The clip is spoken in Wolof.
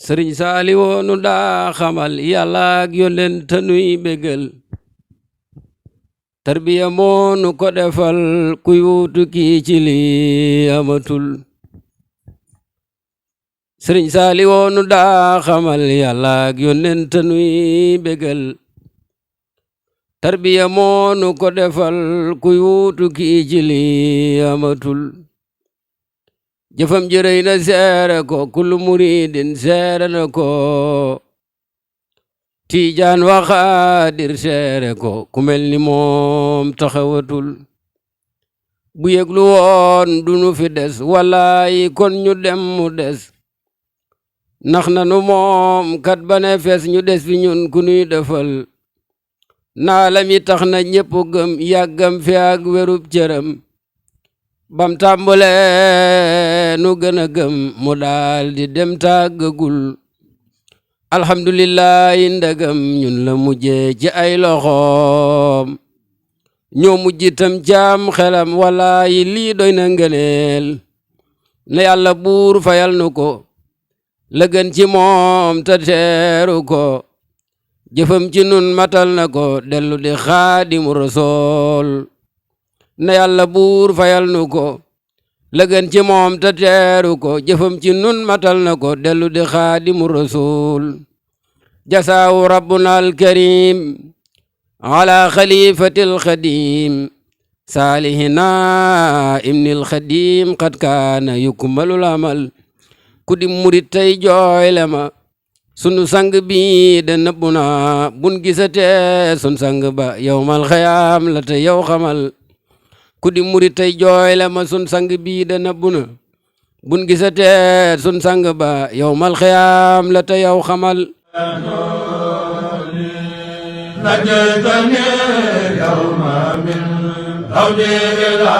sëriñ Saaliw nu daa xamal yàlla ak yónneen te nuy bégal tarbiya moo nu ko defal kuy wuutu kii ci li amatul sëriñ Saaliw nu daa xamal yàlla ak yónneen te nuy bégal tarbiya moo nu ko defal kuy wuutu kii ci li amatul jëfam jërëy na seere ko kullu muridin seere na ko Tijaan wa Xaadir seere ko ku mel ni moom taxawatul bu yëglu woon du nu fi des wallaay kon ñu dem mu des nax na nu moom kat ba ne fees ñu des fi ñun ku nuy defal naala mi tax na ñépp gëm yàggam fi ak werub cëram bam tàmbale nu gën a gëm mu daal di dem tàggagul alhamdulillahi ndagam ñun la mujjee ci ay loxoom ñoo mujj itam jaam xelam walaayi lii doy na ngëneel na yàlla buur fayal nu ko la gën ci moom te teeru ko jëfam ci nun matal na ko dellu di xaadimu rasool na yàlla buur fayal nu ko la gën ci moom te teeru ko jëfam ci nun matal na ko dellu di xaadimu rasul jasaawu rabbuna alkarim ala xalifati alxadim saalihina ibni alxadim qad kaana yukmalul amal ku di murit tey jooyle ma sunu sang bi de nëbbu na bun gisate sun sang ba yowmal xayaam la te yow xamal ku di murit tey jooyle ma sun sang bii de nëbbu na bun gisatee sun sang ba yowmal xiyaam la te yow xamal najjatani yawma min awdi ila